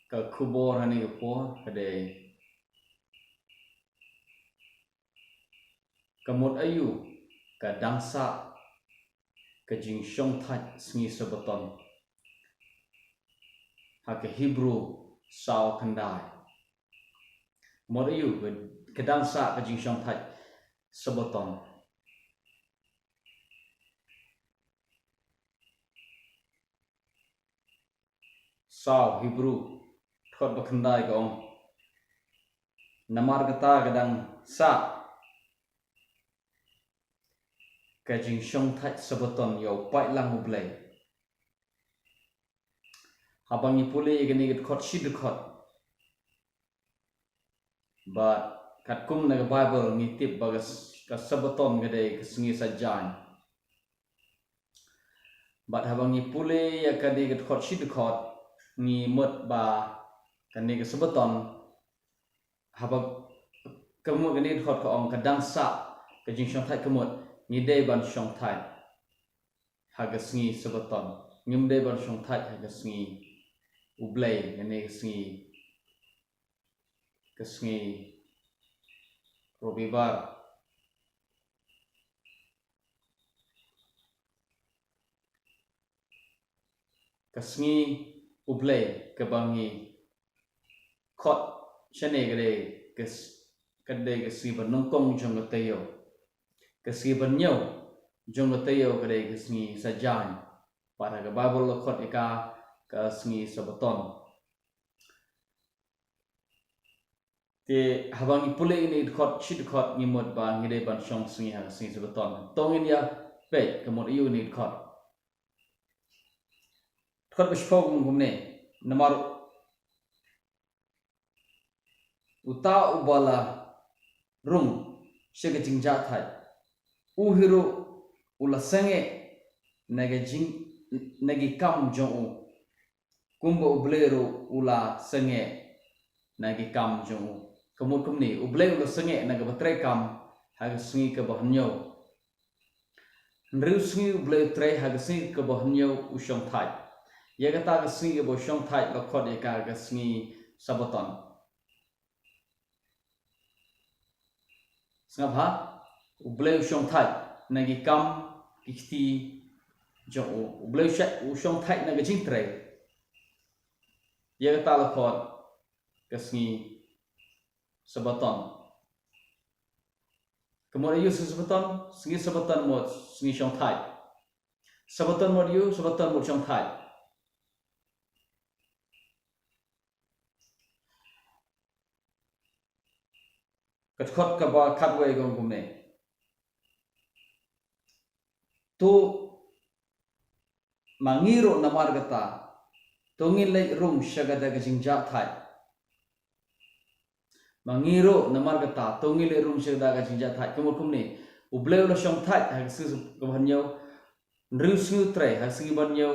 ka kubor hani ka po kade kamot ayu ka dangsa ka jingshongthait sngi sabaton ha ka Hebrew sao kandai mod ayu ka dangsa ka jingshongthait sabaton sao Hebrew thot bakandai ka ong namar kata kadang sa ka jingshongthait sabaton yo pai lang ublay habang ipuli gani git khot shid khot ba kat kum na Bible ni tip bagas ka sabaton gade kasngi sajan but habang ipuli ya kadi git khot shid khot ni mot ba kani ka sabaton habang kamu gani khot ka ong kadang sa ka jingshongthait kamut ni day ban shongthait hagasngi sabaton ngim day ban shongthait hagasngi ublay ngani kasngi robibar kasngi ublay kabangi khot chane gade kadai kasngi banongkong jongatayo kasngi banyo jongatayo kadai kasngi sajan para ka Bible khot ika kasngi sabaton te habang ipule ini khot chid khot ngimot ba ngide ban shong sngi ha sngi sabaton tongin ya pe kamot ayu ni khot bishpog ngumne namar uta ubala rung shega jingja thai uhiru ula sange nagi kam jong kumbo ublero ula sange nagi kam jong kamut kumni ublero ula sange naga batre kam haga sngi ka bahnyo nriu sngi ublero tre haga sngi ka bahnyo ushong thai yaga ta ga sngi bo shong thai la khot eka ga sngi sabaton snga ublero shong thai nagi kam ikti jong ubleu shat ushong thait na gajing tre ya ta la khot kasngi sabaton kamor yu sabaton sngi sabaton mo sngi shong thait sabaton mo yu sabaton mo shong thait kat khot ka ba khatway gong kumne tu mangiro namar gata tongin lay rum shagada ka jingja thai mangiro namar gata tongin lay rum shagada ka jingja thai kamot kumni ubleu la shong thai ha su kabanyo nriu snu tre ha sgi banyo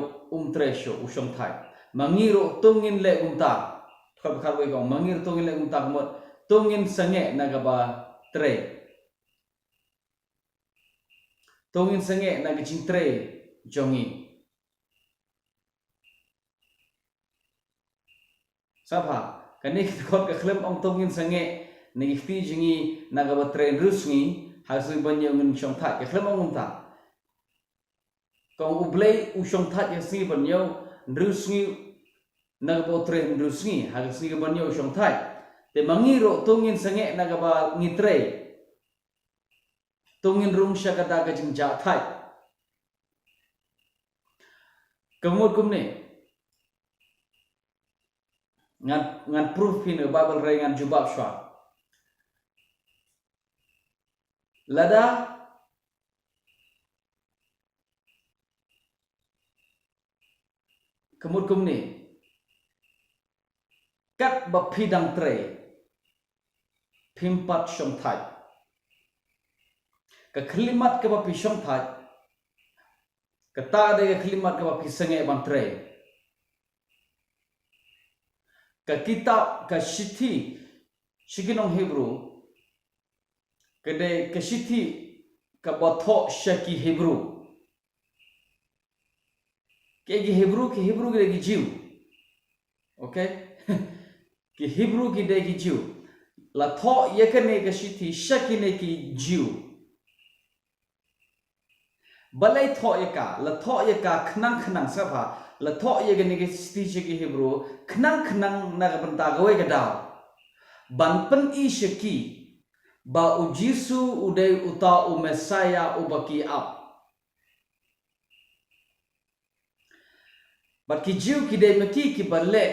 tre sho ushong thai mangiro tongin lay ta khab kharwe ko mangiro tongin lay ta kamot tongin sange nagaba tre tongin sange nagajing tre jongi sabha kani khot ka khlem ong tongin sange ni fi jingi nagaba train rusngi hasu banyo ngin shong tha ka khlem ong ta kong ublei u shong tha ya si banyo rusngi nagaba train rusngi hasu banyo shong tha te mangiro tongin sange nagaba ngitre tongin rung shakata ka jingja thai kamot kumne ngan proof in Bible ray ngan jubab shwa lada kamut kumni kat ba phidang tre phimpat shong thai ka khlimat ka ba pi shong thai ka ta de ka khlimat ka ba pi sange ban tre ka kitab ka shithi shiginong Hebrew kade ka shithi ka batho shaki Hebrew ke Hebrew ke Jew okay ki Hebrew ki de ki Jew la tho ye ka ne ka shi thi shakine ki Jew balai tho ye ka la tho ye ka khnang sa pha la tho ye ka ne ki shi thi ki Hebrew khnang na ka ban ta goe ka daw ban pen I shaki ba u Jisu uday uta u Messiah u baki up but ki Jew ki de maki ki balle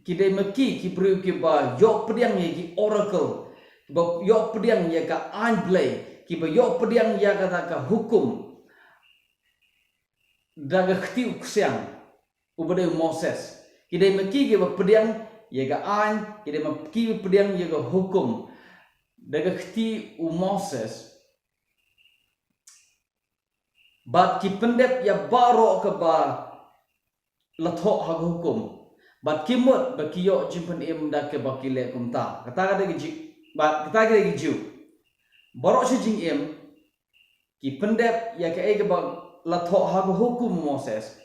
ki de maki ki pru ki ba yok pediang ye ki oracle ba yok pediang ye ka anblay ki ba yok pediang ya ka hukum daga khti uksiang ubade Moses ki de maki ki ba pediang ye ka an ki de maki pediang ye ka hukum daga khti u Moses bat ki pendep ya baro ka ba latho ha hukum bat kimot bakiyo jimpan em da ke bakile kumta kata kada gi bat kata kada gi ju borok si jing em ki pendep ya ke ege ba latho ha hukum Moses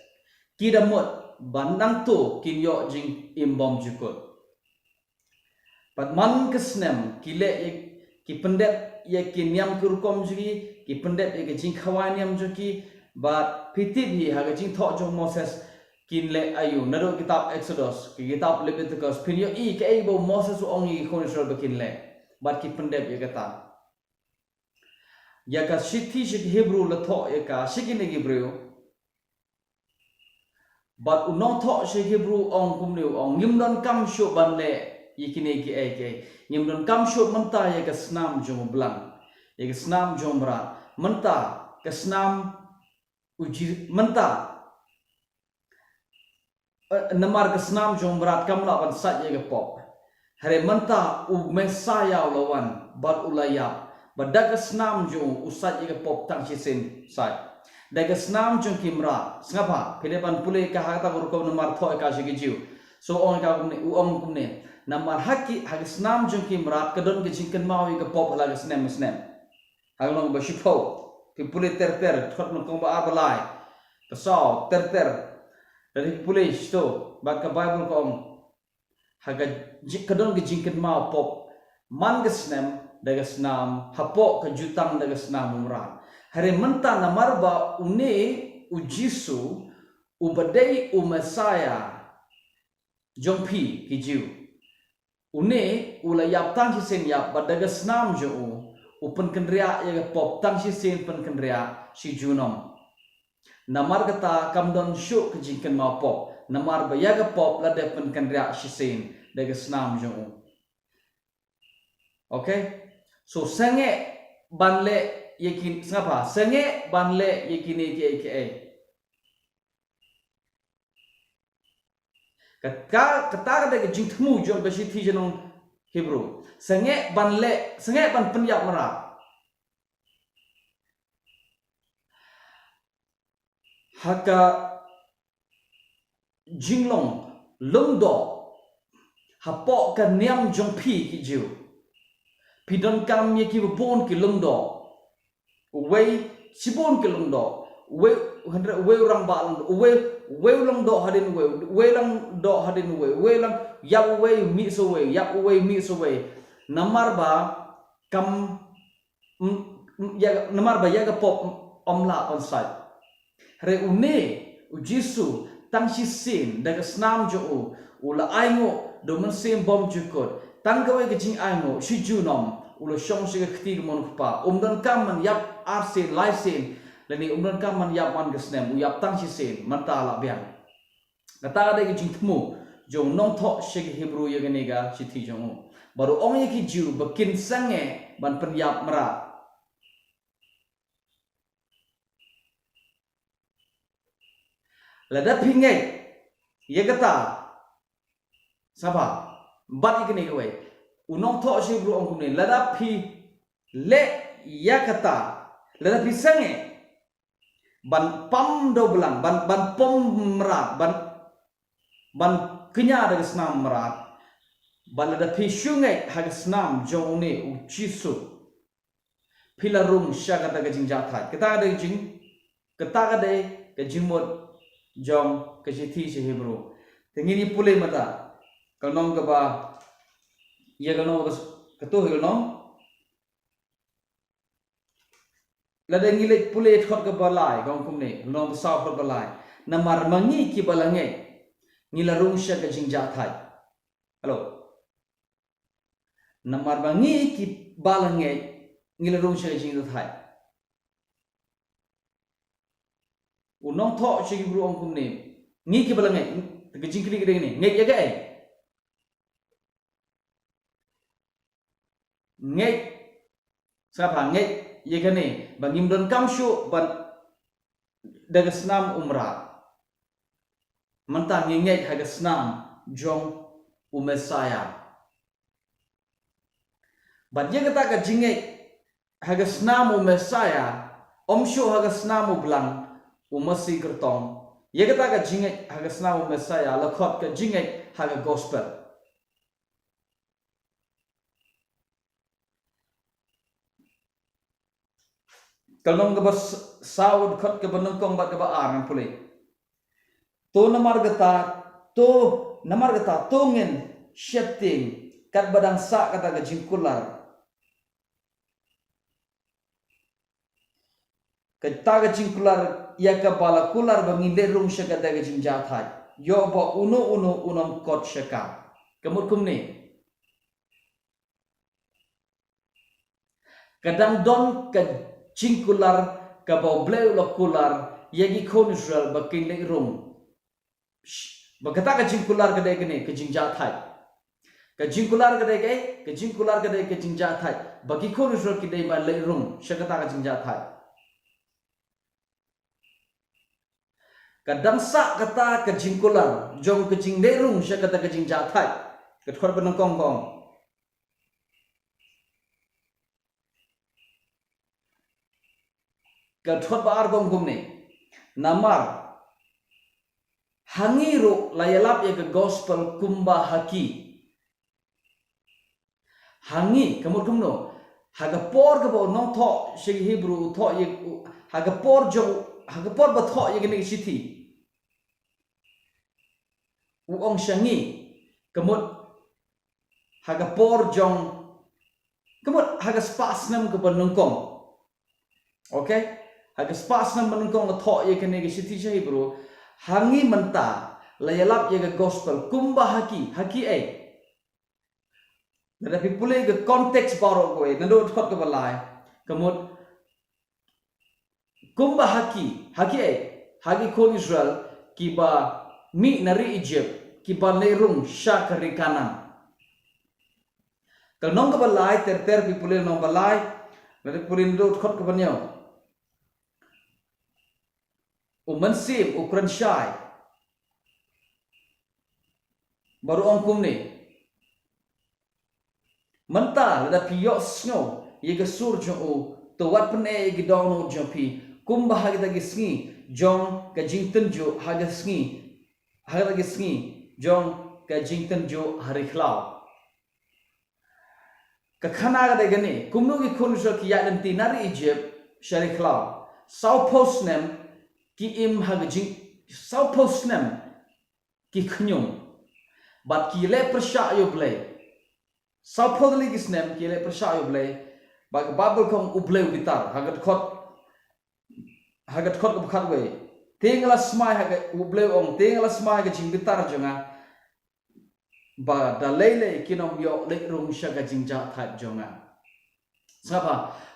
ki damot bandang tu kin yo jing em bom jukut bat man kesnem ki le ki pendep ya ki niam kurkom jugi ki pendep ya ke jing khawan niam jugi bat pitip hi ha ke jing tho jong Moses kin le ayu naro kitab Exodus ki kitab Leviticus pinyo I ke bo Moses ong I khon Israel bakin le bat ki pendep ye kata ya ka shithi shik Hebrew la tho ye ka shikine Hebrew bat unong tho shik Hebrew ong kumnu ong ngimdon kam sho ban le yikine ki ke ngimdon kam sho manta ye ka snam jom blang ye ka snam jom ra manta ka snam uji manta namar ke senam jom berat kamla ban sat ye ke pop hare manta u Messiah lawan bat ulaya badak ke senam jom usat ye ke pop tang sin sai dak ke senam jom kimra ngapa pedepan pule ka hata ko namar tho ka shi jiu so ong ka u ong kumne namar haki hak senam jom kimra kedon ke jingken mau ye ke pop la ke snem haglong ba shipo ki pule ter thot no ko ba abalai pesau ter dari pulis tu baka Bible ko haga kadon ke jingken mau pop man ke snem daga snam hapo ke jutang daga snam umra hari menta na marba une u Jisu u badai u Messiah jongpi ki jiu une ula yap tang si sen yap badaga snam jo u pen kendria ya pop tang si sen pen kendria si junom namar kata kamdon shu ke jingken mau pop namar ba yaga pop la depen kan ria shisen daga snam jo okay so sange banle yakin ngapa sange banle yakini ke kata daga jingtmu jo ba shi thi jenong Hebrew sange ban penyak mara haka jinglong lungdo hapo ka niam jong pi ki jiu pidon kam ye ki bon ki lungdo wei sibon ki lungdo wei orang ba wei lungdo hadin wei lang do hadin wei lang yap wei mi so wei namar ba kam ya namar ba ya ga pop omla on site re une u Jisu tang si sin daga snam jo ula aingo do men sem bom jukot tang gawe ke jing aingo si junom ula shong se khti mon pa umdan kam man yap arsin laisin lani umdan kam man yap man gesnem u yap tang si sin man ta la biang kata ada ke jing tmu jo nong tho se Hebrew ye ganega si thi jo baru ong ye ki ju bakin sange ban pen yap mara lada pingai ye kata sapa bat ikene ke we unong tho shi bro ong kumne lada phi le ya kata lada phi sange ban pam do belang ban pom merat ban kenya daga snam merat ban lada phi shungai hag snam jong ne u Jisu philarum sha kata ga jingja thai kata ga de ke jingmot jong ke thi si Hebrew Tinggi ni pulih mata. Kalau nong ke ba, ia kalau ketuh kalau nong. Lada ngilik pulih khot ke balai kong kum ni, nong besar khot balai. Namar mangi ki balangai, ngilarung sya ke jingja thai. Halo. Namar mangi ki balangai, ngilarung sya ke jingja thai. Unong thok sya ki buru ong kum ni, ngi ki balangai, ke jing kiri kiri ni, ngai ya ke? Ngai, siapa ngai? Ia kini bagi mendon kamshu ban daga senam umrah. Mentang ngai haga senam jong umesaya. Ban dia kata ke jingai haga senam umesaya, omshu haga senam ublang umasi kertong. Ia kata ke jingai haga senam umesaya, lakot ke jingai haga gospel. Kalau nong saud khot ke benengkong bat ke ba ar pulih. To namar gata to ngin shifting kat badang sa kata ke jingkular. Kata ke jingkular ya ke bala kular bangile rung sya kata ke jingja thai. Yo ba unom kot syaka. Kemut kum ni. Kadang don ke jingkular ka bau bleu lokular yagi kon Israel bakin le rum bagata ka jingkular ka de kene ka jingja thai ka jingkular ka de ke jingkular ka de ke jingja thai bagi kon Israel ki de ma le rum shakata ka jingja thai kadang sa kata ka jingkular jong ka jing le rum shakata ka jingja thai ka thor ban kong kong Gadhot ba argom gumne namar hangiru layalap ya ke gospel kumba haki hangi kamut kumno haga por ke bo nong tho shi hebrew tho ye haga por ba tho ye ne siti u ong shangi kamut haga por jong kamut haga spas nam ke banungkong okay haga spas nam menengkong tho ye kene ge siti shay bro hangi menta layalap ye ge gospel kumba haki ai nada pipule ge context baro go e nado thot ke balai kamut kumba haki ai hagi kon Israel ki ba mi nari Egypt ki ba lerung sha kari kanan kal nong ke balai ter pipule nong balai nada pipule nado thot ke banyo Umansip ukuran syai baru ongkum ni mentah lada piyok snow ye ke sur jong u to wat pene ge download jong pi kum bah ge tagi sngi jong ka jingten jo haga sngi jong ka jingten jo hari khlau ka khana ga de gane kumnu gi khun so ki ya dan tinari Egypt shari khlau south post nem ki im hagajing sau postnam ki khnyum bat ki le persha yo blay sau podli gisnam ki le persha yo blay ba babel kong ublay bitar hagat khot ko khat we tengla smai haga ublay ong tengla smai ga jing bitar jonga ba da lele kinom yo le rum shaga jingja that jonga sapa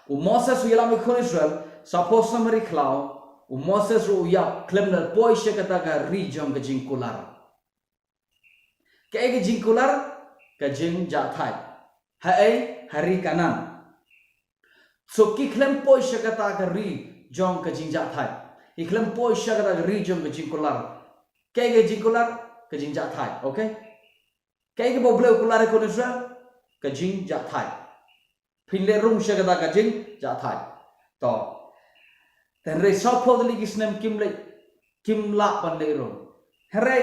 u moses yelam khon Israel suppose summary cloud u Moses ru ya klemner poi shekata ga rijong ga jingkular ke ga jingkular ka jing ja thai ha ai hari kanan so ki klem poi shekata ga ri jong ka jing ja thai i klem poi shekata ga rijong ga jingkular ke ga jingkular ka jing ja thai okay ke ga boble kular ko Israel ka jing ja thai phinle rung shekata ka jing ja thai to dan rei sopo dali gisnem kimla pandero hare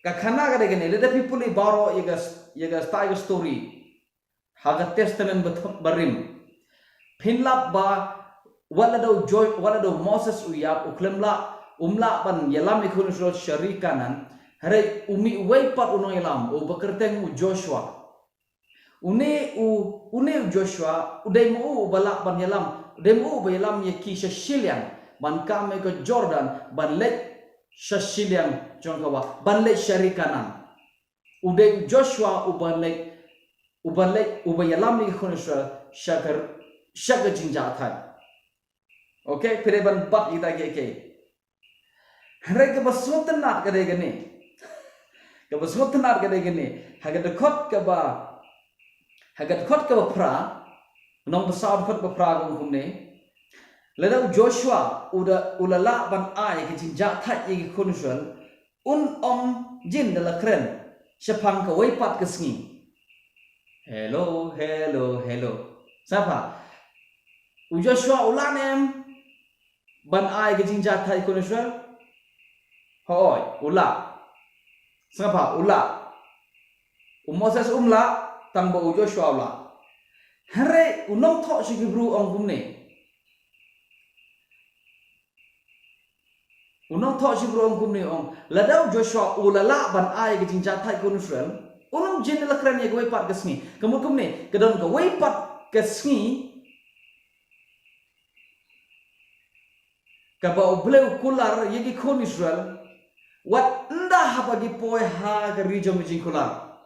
ka khana ga degene le people baro yega style story haga testament barim phinla ba wala do Moses uyap uklemla umla ban yelam ikhun shro sharikanan Hari umi waipat unong ilam u bekerteng u Joshua. Une Joshua udai mu balak ban yalam, udai mu bayalam ye ki shashiliang ban kame ke Jordan ban let shashiliang jongkawa ban let syarikanan. Udai Joshua uban let ubayalam ni khun Israel syakar jingjatai. Okay, pireban bat kita ke. Hari ke basmutan nat kadai gani. Ke basmutan nat kadai gani. Hagat khot ke ba pra nong besar khot ba pra gong kumne. Ladau Joshua ulala ban ai ke jingjatai ye khun Israel jin dala kren syapang ke waipat ke sengi. Hello. Siapa? Joshua ulanem ban ai ke jingjatai khun Israel. Hoi, ula. Siapa? Ula. Moses umla tang ba Joshua ula. Hare unong thok si Hebrew ong kumne. Unong thok si Hebrew ong kumne ong ladau Joshua ulala ban ai ke jingjatai khun Israel. Unong jin la kran ye ke waipat ke sengi. Kemut kumne kedon ke waipat ke sengi kaba ubleu kular yegi khun Israel wat nda hapagi poi ha ke rijom jing kular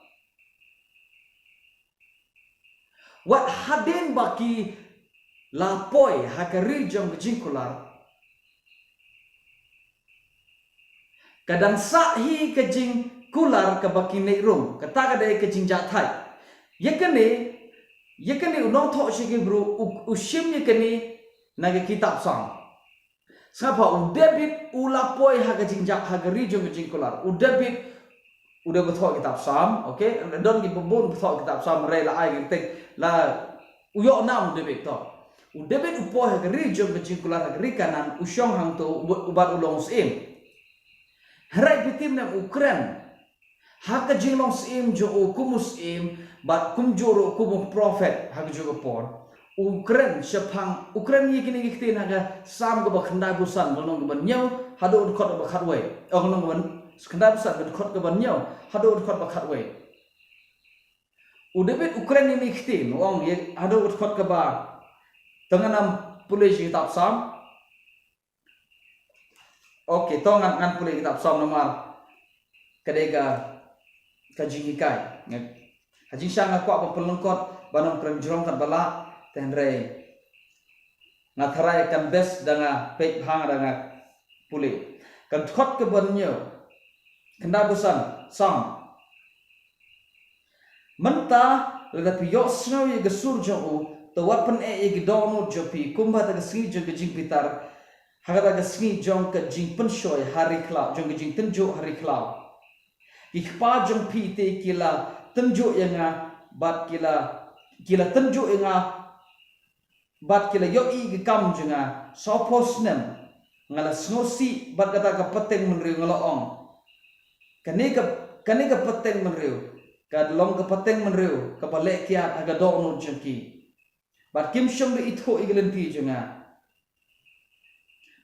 wat hadin baki la poi ha ke rijom jing kular kadang sahi ke jing kular ke baki nei rum kata kadai ke jing jatai yekene unong tho shi bro ushim yekene nage kitab sang. Siapa? David ulapoi haga jingjak haga rijong jingkular. David udah betul kitab Sam, okay? Don ki pembun betul kitab Sam rela ai gitu. La uyo nam David to. David upoi haga rijong jingkular haga rikanan usyong hang to ubat ulong sim. Harai bitim nam Ukraine. Haga jinglong sim jo kumus im bat kumjoro kumu prophet haga jo pon. Ukraine syapang Ukraine ye kini kiti naga sam ke bakhandai busan nong ke banyo hado khot ba khatwe nong ban khandai busan ke khot ke banyo hado khot ba khatwe David Ukraine ni kiti nong ye hado khot ke ba tanganam pulis kitab sam. Okay, tongan ngan pulis kitab sam nomor kadega kajingikai haji sang kwa pelengkot banong kran jrong kan bala tenre ngatharai kan bes danga pek hang danga puli kan khot ke banyo kenda busan sam menta lada piyo snow ye gesur jo to wapen ye gidono jo pi kumba ta sni jo jing pitar hagada sni jong ka jing penshoy hari kla jong jing tenjo hari kla ikpa jong pi te kila tenjo yanga bat kila tenjo yanga bat kila yo i kam junga sopos nem ngala snosi bat kata ka peteng menriu ngala ong kani ka peteng menriu ka long ka peteng menriu ka balek kiat aga do no jengki bat kim shom de itho iglenti junga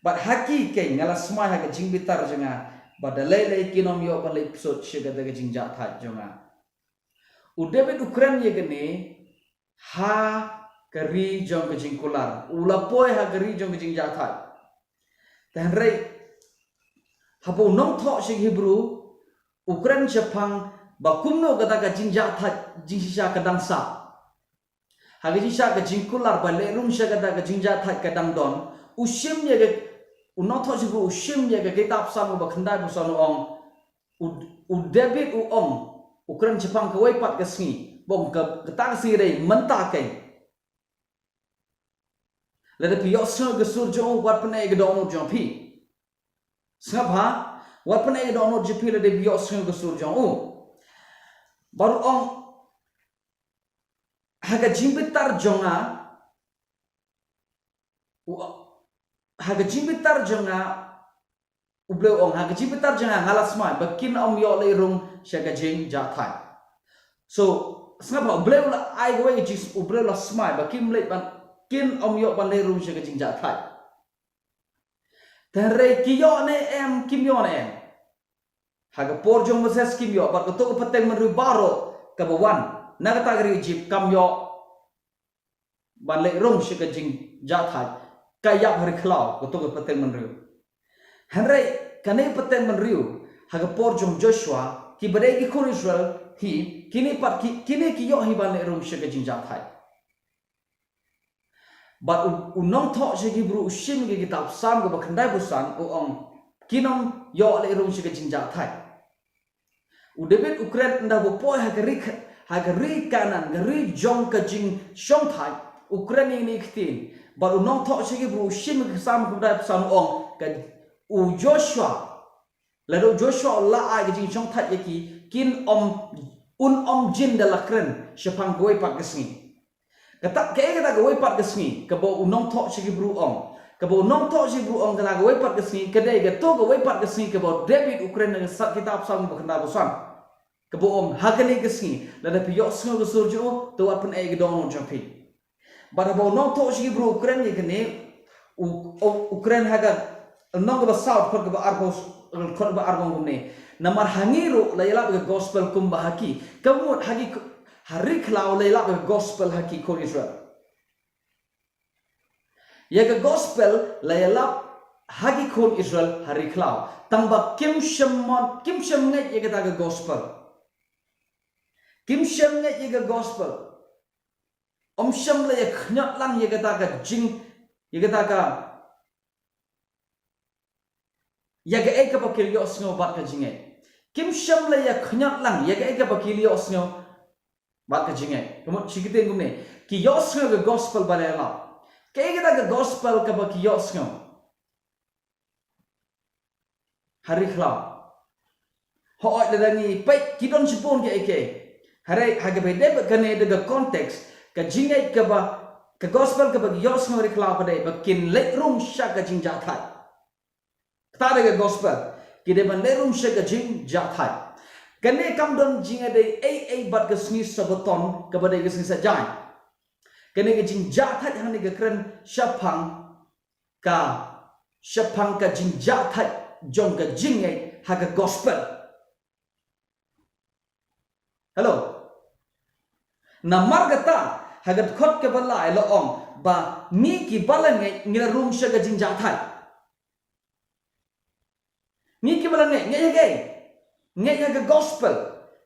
bat haki ke ngala smai ha jing bitar junga bat lele kinom yo balai episode shiga daga jing jathat junga David Ukraine ye gani ha kari jong ke jingkular ulapoi ha kari jong ke jing jathai tenrei hapo nong tho sing Hebrew Ukraine Japan bakumno kata ka jing jathai jing sisa kadang sa ha ke sisa ke jingkular ba le rum sha kata ka jing jathai kadang don ushim ye ke unong tho sing ushim ye ke kitab sam ba khandai bu son ong David ong Ukraine Japan ke waipat ke sngi bong ke tang si rei menta ke lada piyo sno gesur jo wat pene ge dono jo pi sapa wat pene ge dono jo pi lada piyo sno gesur jo baru ong haga jimbitar jonga ubleu ong haga jimbitar jonga ngalas mai bakin ong yo le rung shaga jing jathai so sapa ubleu la ai go ge ubleu la smai bakim le ban kin om yo ban le rum she ke jing ja thai ta re ki yo ne em kim yo ne em haga por jong Moses kim yo bat to pateng men ru baro ka bawan na kata gari jip kam yo ban le rong shi ka jing ja thai ka ya hari khlau ko to pateng men ru hanrai kane pateng men ru haga por jong Joshua ki badai ki khur Israel hi kini pat kini ki yo hi ban le rong shi ka jing ja thai but unong tho shi ki bru shim ki kitab sam ko bakhandai busan o ong kinong yo le rong shi ka jing ja thai u David Ukraine nda bo poi hagari kanan gari jong ka jing shongthait Ukraine ni khtin but unong tho shi ki bru shim ki sam ko dai busan ong ka u Joshua la do Joshua la ai ka jing shongthait yaki kin om jin da lakren shapang goi pak gesni kata kata goi pat gesni kabo unong tho shi bru ong kabo unong tho shi bru ong kata goi pat gesni kadai ga to goi pat gesni kabo David Ukraine na kitab sang bakanda bosan kabo om hakani gesni la da piyo sngo go surjo to wat pen ai gdon on jampi bara bo unong tho shi bru Ukraine ni kene Ukraine haga nong ba south ko ba argos ko ba argong ne namar hangiro la yala ga gospel kum ba haki kamo hagi hari khlau leila ke gospel haki ko Israel ya ke gospel leila hagi ko Israel hari khlau tangba kim shem ngai ya ke ta ke gospel kim shem ngai ya ke gospel om shem le ya khnyat lang ya ke ta ke jing ya ke ta ka ya ke ek ba kilio sngo bat ka jingai kim shem le ya khnyat lang ya ke ek ba kilio sngo बात का जिंगे कमो चिकते गुमने कि योस्नो के gospel बलेला के के gospel का बा कि योस्नो hari khlau ho oi le ni pe ki don chipon ke ke hare ha ke be de ka ne de context ka jingai ka ba ka gospel ka ba yousno hari khlau ka de ba kin le rum sha ka jing ja thai ta de gospel ki de ban le rum sha ka jing ja thai kane kam don jing ade ai bat ka sni sabaton ka ba de ka sni sa jai kane ka jing ja thai han ne ka kren shapang ka jing ja thai jong ka jing ai ha ka gospel hello na margata ha ga khot ke bala ai lo ong ba mi ki balang ai ngira rum sha ka jing ja thai mi ki balang ai ngai ga gospel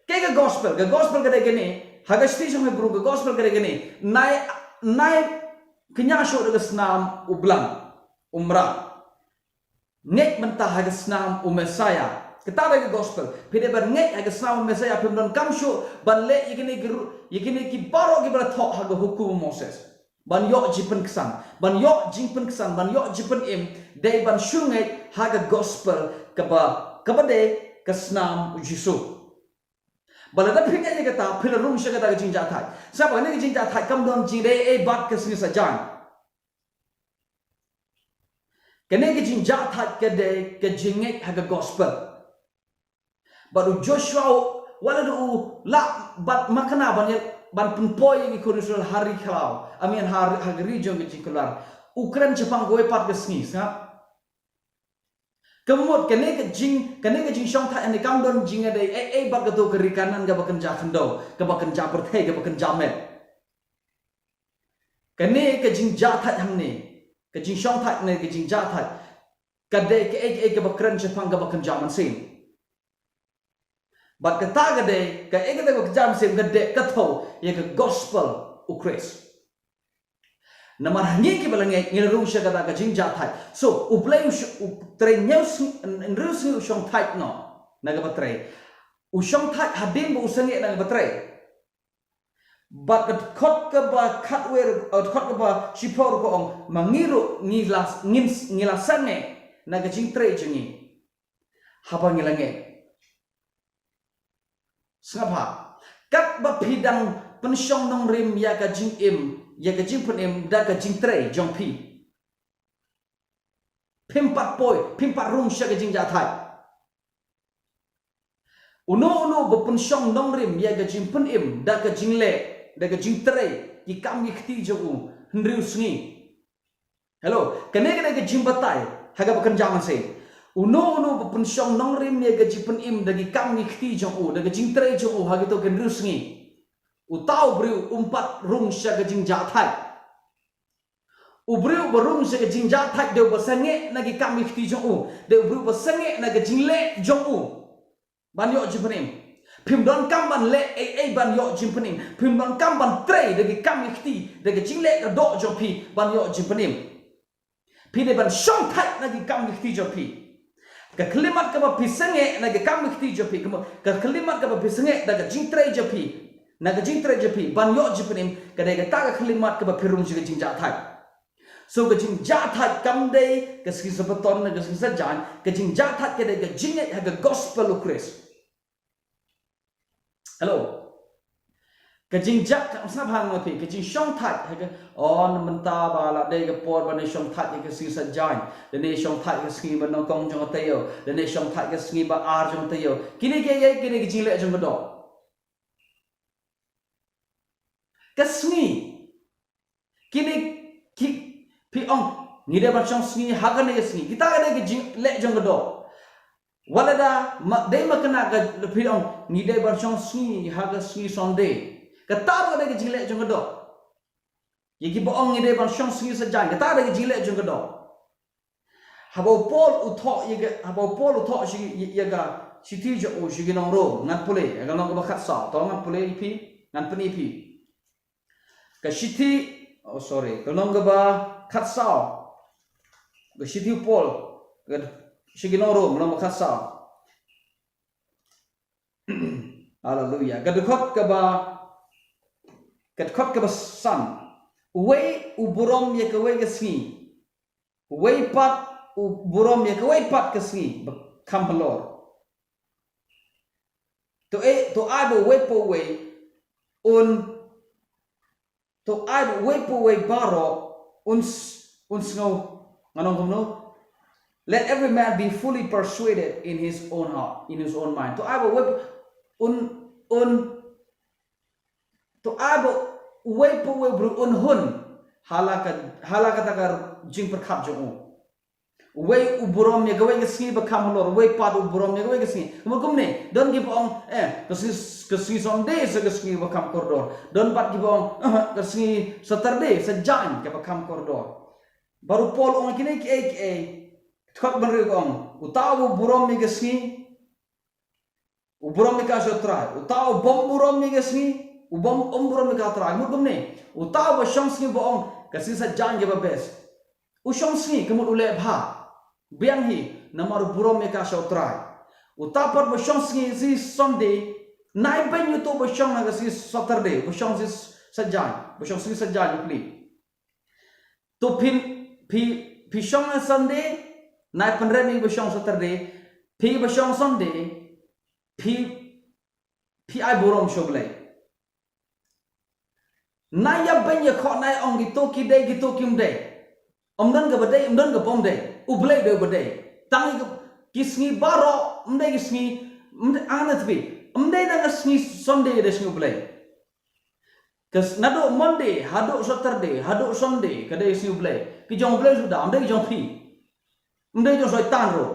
ke gospel ka de gene ha ga sti jong bru ga gospel ka de gene nai kenya sho de snam ublang umra ngai mentah ha ga snam umesaya kita ada gospel pide bar ngai ha ga snam umesaya pim don kam sho ban le yekini ki baro ki bra thok ha ga hukum Moses ban yo jipen kesan ban yo jingpen kesan ban yo jipen im dei ban shungai ha ga gospel ka ba de kasnam ujisu balada phingya ni kata phil room she kata jing ja thai sa ba ne jing ja thai kam don jing dei e bat kasni sa jan kene ke jing ja thai ke de ke jing ha ga gospel baru Joshua wala du la bat makana ban penpoy ni konsul hari khalau amin hari jong ke jingkular Ukraine Jepang goe pat kasni sa kemut kene ke jing shongthait ane kam don jing ade ai bat gato ke rikanan ga bakan ja khando ga bakan ja perthai ga bakan ja met kene ke jing ja thait hamne ke jing shongthait ne ke jing ja thait ka de ke ai ga bakran Jepang ga bakan ja man sin bat ka ta ga de ka ai ga bakan ja man sin ga de ka tho ye ga gospel ukres namar hangi ki balangai ngil rung sha kata ka jing ja thai so uplay tre nyaus nrus ni shong thai no naga batre u shong thai hadin bu usange naga batre but khot ka ba khatwer khot ka ba shipor ko ong mangiru ngila sange naga jing tre jingi haba ngilange sngapha kat ba phidang pensyong nong rim ya ka jing im ya ka jing pun em da ka jing tre jong pi pimpat rung sha ka jing ja thai uno bo pun shong nong rim ya ka jing pun em da ka jing le da ka jing tre ki kam ki khti jo u hnriu sngi hello kane ka jing batai ha ga bakan jaman se uno pensyong nong rim ni ga jipen im dagi kam ni khti jong u daga jing tre jong u hagi to ken rus ngi utau briu umpat rung sya ga jing ja thai ubriu berung sya ga jing ja thai de basange nagi kam ni khti jong u de ubriu basange naga jing le jong u ban yo jipen im phim don kam ban le ai ban yo jipen im phim don kam ban tre dagi kam ni khti daga jing le ga do jong pi ban yo jipen im pi de ban shong thai nagi kam ni khti jong pi ka kalimat ka ba pisenge na ga kam khti jopi ka kalimat ka ba pisenge da ga jingtre jopi na ga jingtre jopi ban yo jipenim ka de ga ta ka kalimat ka ba phirum ji ga jingja thai so ga jingja thai kam dei ka ski sabaton na ga ski sa jan ka jingja thai ka de ga jinge ha ga gospel of Christ hello ka jingja ka snap hang no pi ka jing shong thai ha ga on menta ba la de ga por ba ne shong thai ka ski sa jan de ne shong thai ka ski ba no kong jong tayo de ne shong thai ka ski ba ar jong tayo kini ke ye kini ki jing le jong do ka ski kini ki pi ong ni de ba shong ski ha ga ne ski kita ga de ki jing le jong do wala da de ma kana ga pi ong ni de ba shong ski ha ga ski sonde kata ba de jile jong do ye ki boong ni de ban shong sing sa jang kata de jile jong do habo pol u tho ye ga habo pol u tho shi ye ga shi ti jo o shi gi nong ro ngat pule ga nong ba khat sa to ngat pule pi ngat pani pi ka shi ti oh sorry ka nong ba khat sa ga shi ti pol ga shi gi nong ro nong ba khat sa hallelujah ga de khot ka ba kat khot ka basan wei uburom ye ka wei ka sngi wei pat uburom ye ka wei pat ka sngi kam halor to ai bo wei po wei un to ai bo wei po wei baro un snow nganong kono let every man be fully persuaded in his own heart in his own mind to ai bo wei un to abo wei po wei bru un hun halaka takar jing per khap jo wei uburom ye gawai ngi ba kam lor wei pat uburom ye gawai ngi mo kumne don gi pong kasi sonde se ngi ba kam koridor don pat gi pong kasi saturday sa jan ke ba kam koridor baru pol ong kine ki thot ban re ong utaw uburom ye ngi uburom ka jo trai utaw bom burom ye ngi ubom omburom ka tra mu gumne utaw ba shongski bo ong kasi sa jang ge ba bes u shongski kemut ule bha biang hi namar burom ka sho tra utaw par ba shongski si sunday nai ben yu to ba shong na kasi saturday ba shong si sa jang ba shongski sa jang pli to pi shong na sunday nai pan re ba shong saturday pi ba shong sunday pi ai burom sho blai naya benya kho nai ong gi to ki dei gi to kim dei om dan ga badai om dan ga pom dei u blai de badai tang gi kisni baro om dei kisni anat bi om dei na kisni sunday de sni blai kas nado monday hado saturday hado sunday ka dei sni blai ki jong blai su da om dei jong phi om dei jong soi tan ro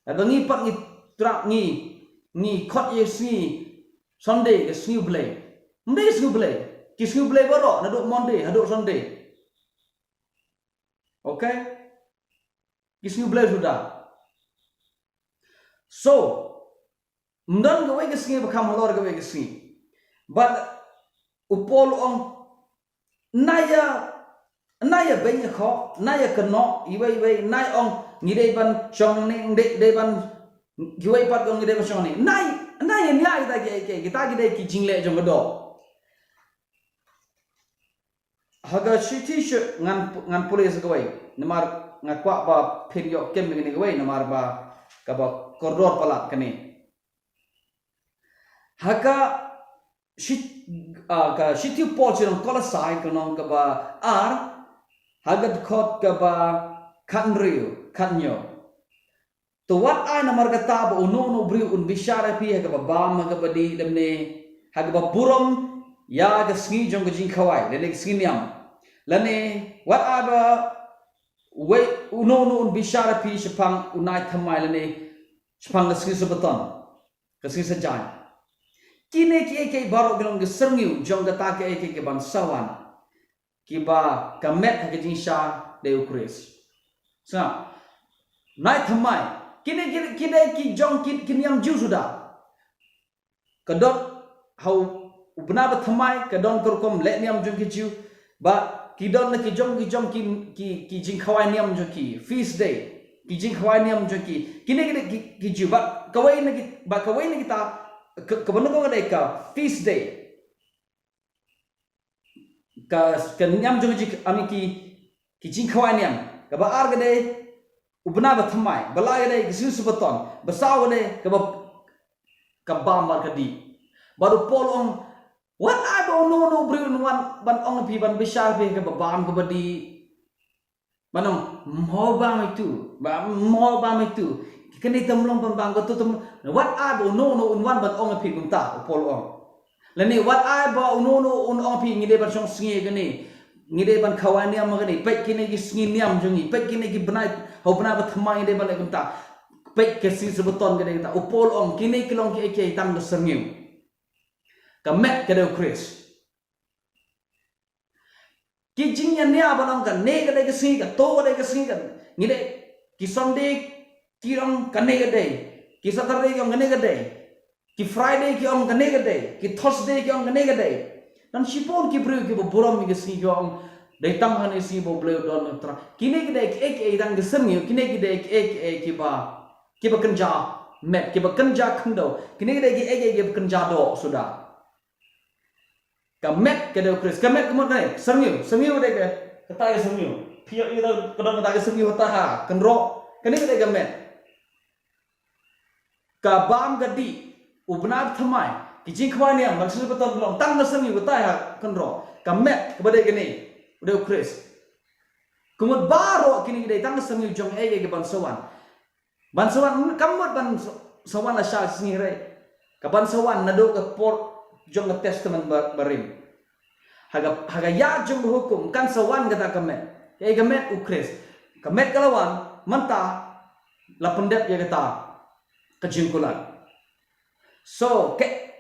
ba ngi pat ngi tra ngi khot ye sni sunday ke sni blai om dei sni blai kisni blai baro na do monday hado sunday okay kisni blai sudah so mdan ga wei kisni ba kam halor ga wei kisni but upol ong naya benya kho naya keno iwei nai ong ngi dei ban chong ning dei ban giwei pat ong ngi dei ban chong ning nai nyai ta ke kita gi dei ki jingle jong do haga shiti sh ngan police gawai namar ngakwa ba phirio kem ni gawai namar ba ka ba koridor pala kane haga shiti pol chon kola sai kanong ka ba ar haga khot ka ba kanyo to what I namar ka ta ba uno bri un bishara pi haga ba bam haga ba di lemne haga ba burom ya ga sngi jong ga jing khawai le sngi nyam lane what aba wait uno bishara pi sepang unai thamai lene sepang kasih sabaton kasih sejan kini ki baru bilang ke serniu jong kata ke ban sawan kiba kamet ke jinsha de ukris sa nai thamai kini ki jong kiniam ju sudah kedot hau ubna thamai kedon korkom le niam jong ki ju ba kidon na kijong ki jing khawai niam jo ki feast day ki jing khawai niam jo ki kine ki juba kawai na kita kabano ko dai ka feast day ka niam jo ki ami ki jing khawai niam ka ba ar gade ubna ba thamai bala gade ki su sabaton basaw gade ka ba mar ka di baru polong what I don't know bring one ban ong pi ban besar pi ke babam ke badi manong mo bang itu kini temlong bang ko tu what I don't know one ban ong pi kumta pol ong lani what I don't know ong pi ngide ban song singi gani ngide ban khawani am gani pek kini ki singi niam jongi pek kini ki banai ho bana ba thamai ngide ban kumta pek ke si sebeton gade ta pol ong kini kilong ki tang do serngim kamet kada ukris ki jingnya ne abanong kan ne kada ke singa to kada ke singa ngide ki sunday ki rong kane kada ki saturday ki ong kane kada ki friday ki ong kane kada ki thursday ki ong kane kada dan sipon ki bru ki borom ki singa ong dai tang hane si bo bleu don tra kine kada ek dang ke sengi kine kada ek ki ba kenja met ki ba kenja khndo kine kada ek kenja do sudah kamet kada ukris kamet kemot dai sermiu dai ke kata ke sermiu pio ida kadang kata ke sermiu ta kenro kani kada kamet ka bam gadi ubna thamai kijing khwani am maksud betul belum tang na sermiu ta kenro kamet kepada gini udah ukris kemot baro kini dai tang sermiu jong ke bansawan kamot ban sawan la sha sini rai ka bansawan nado ke port jong testament barim haga ya jong hukum kan sawan kata kamet ukris kamet kalawan manta la pendep ya kata kejingkulan so ke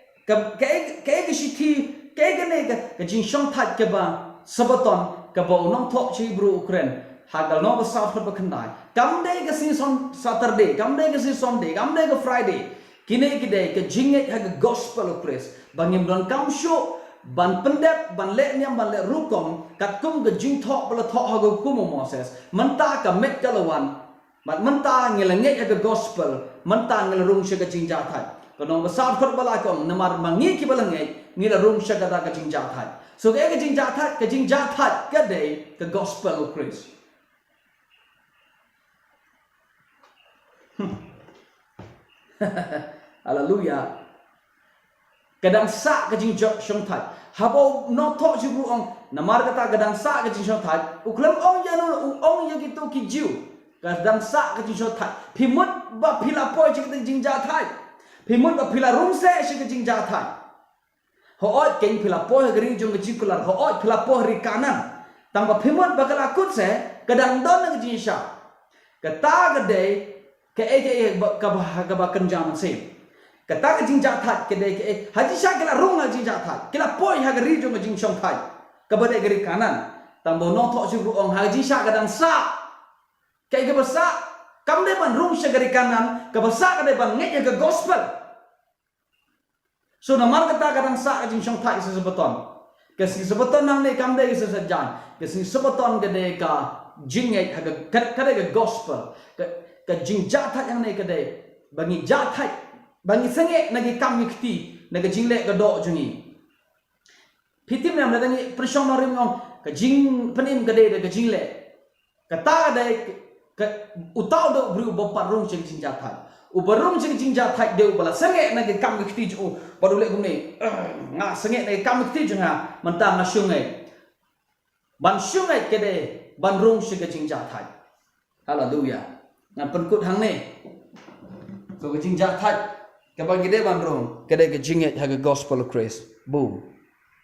siti ke gane ke jingshongthait ke ba sabaton ke ba unong thok chi bru ukren hagal no ba south ba khandai kamde ke si son saturday kamde ke si sunday kamde ke friday kine ke jinget haga gospel ukris bangim don kam show ban pendep ban le niam ban le rukom kat kum ke jing thok bala thok ha go kum moses menta ka met kalawan ban menta ngelenge ke gospel menta ngel rung she ke jing ja thai kono basat khot bala kom namar mangi ki bala ngai ngila rung she ka da ke jing ja thai so ke jing ja thai ke dei ke gospel of Christ hallelujah kadang sa ke jingshongthait habo no tho jibu ong namar kata kadang sa ke jingshongthait uklam ong ya gitu ki jiu kadang sa ke jingshongthait phimut ba phila poi chi ke jingjathait phimut ba phila rumse chi ke jingjathait ho oi ken phila poi gri jong ke jikular ho oi phila poi ri kanan tang ba phimut ba kala kut se kadang don ke jingsha kata gede ke ka ba kenjam se kata ke jingjathait ke dei ke haji sha kala rung ha jingjathait kala poi ha gri jong ke jingshongthait ka ba dei gri kanan tang bo no tho chi ru ong haji sha kadang sa kai ke basa kam dei ban rung sha gri kanan ka basa ka dei ban nge ke gospel so namar kata kadang sa ke jingshongthait se sabaton ke si sabaton nang nei kam dei se sajan ke si sabaton ke dei ka jinget ha ka dei ke gospel ke jingjathait yang nei ke dei bangi jathait bangi senge nagi kam yikti nagi jingle ka do jungi pitim nam nadangi prishong marim ngom ka jing panim ka de ka jingle ka ta de ka utaw do bru bo parung jing jingjathai ubarum jing jingjathai de bala senge nagi kam yikti ju baru le gumne nga senge nagi kam yikti junga manta nga shungai ban shungai ke de ban rung shi ka jingjathai hallelujah ngan penkut hang ne so ka jingjathai kabagi de ban rong kedai ke jinget ha gospel of Christ boom